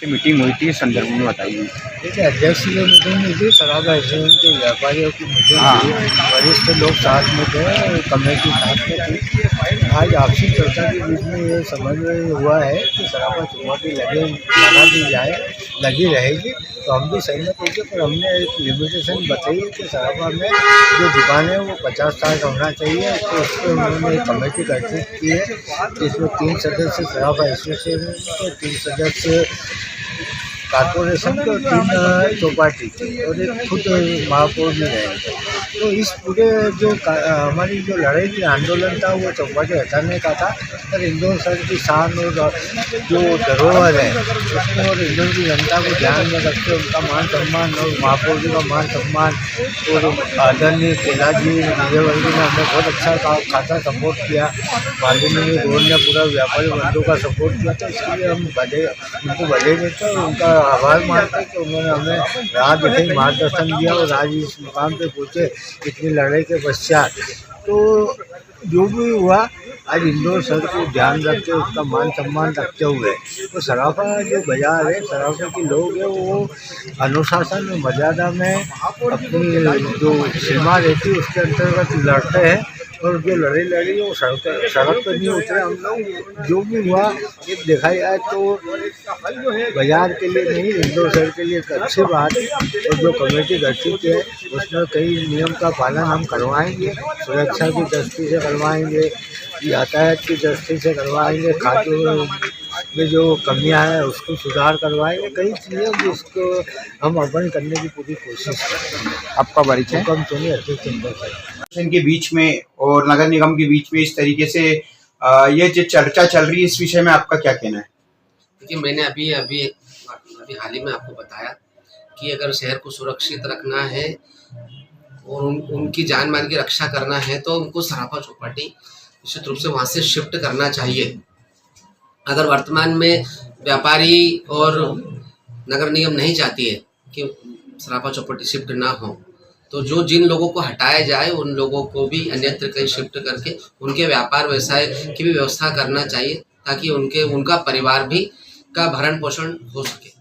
से मीटिंग हुई थी, इस संदर्भ में बताइए। देखिए, अध्यक्ष की मीटिंग हुई थी, शराब एसोसिएशन के व्यापारियों की मीटिंग हुई, वरिष्ठ लोग साथ में थे, कमेटी साथ में थी। आज आपसी चर्चा के बीच में ये समझ में हुआ है कि शराबा चौपाटी लगा दी जाए, लगी रहेगी। तो हम भी सहमत होंगे, पर हमने एक लिमिटेशन बताई है कि शराबा में जो दुकान है वो 50 साल का होना चाहिए। तो उस पर उन्होंने एक कमेटी गठित की है, जिसमें 3 सदस्य शराबा एसोसिएशन के, 3 सदस्य कॉर्पोरेशन के और 3 चौपाटी के और एक खुद महापौर भी रहेंगे। तो इस पूरे जो हमारी जो लड़ाई थी, आंदोलन था, वो चौपाटी हटाने का था। पर इंदौर शहर की शान और जो धरोहर है उसको और इंदौर की जनता को ध्यान में रखते उनका मान सम्मान और महापौर जी का मान सम्मान और आदरणीय केला जी विजयवर्गीय ने हमें बहुत अच्छा खासा सपोर्ट किया। मालिनी रोड ने पूरा व्यापारी बंधुओं का सपोर्ट किया। तो इसके लिए हम उनको बधाई देते हैं और उनका आभार मानते हैं कि उन्होंने हमें राह दिखाई, मार्गदर्शन दिया और आज इस मुकाम पे पहुँचे इतनी लड़ाई के पश्चात। तो जो भी हुआ, आज इंदौर शहर को ध्यान रखते, उसका मान सम्मान रखते हुए तो सराफा जो बाजार है, सराफा के लोग हैं, वो अनुशासन में मर्यादा में अपनी जो सीमा रहती है उसके अंतर्गत लड़ते हैं। और जो लड़ी वो सड़क पर नहीं उतरे हम लोग। जो भी हुआ ये देखा जाए तो बाजार के लिए नहीं, इंदौर शहर के लिए एक अच्छी बात है। और जो कमेटी गठित है उसमें कई नियम का पालन हम करवाएंगे, सुरक्षा की दृष्टि से करवाएंगे, यातायात की दृष्टि से करवाएंगे, खाद्य में जो कमियां हैं उसको सुधार करवाएंगे। कई चीज़ें जिसको हम अर्पण करने की पूरी कोशिश करेंगे। आपका परिचय? कम सुनिए, अध्यक्ष के बीच में और नगर निगम के बीच में इस तरीके से ये जो चर्चा चल रही है, इस विषय में आपका क्या कहना है? देखिए, मैंने अभी हाल ही में आपको बताया कि अगर शहर को सुरक्षित रखना है और उनकी जान माल की रक्षा करना है तो उनको सराफा चौपाटी निश्चित रूप से वहाँ से शिफ्ट करना चाहिए। अगर वर्तमान में व्यापारी और नगर निगम नहीं चाहती है कि सराफा चौपाटी शिफ्ट ना हो, तो जिन लोगों को हटाया जाए उन लोगों को भी अन्यत्र कहीं शिफ्ट करके उनके व्यापार व्यवसाय की भी व्यवस्था करना चाहिए, ताकि उनका परिवार भी का भरण पोषण हो सके।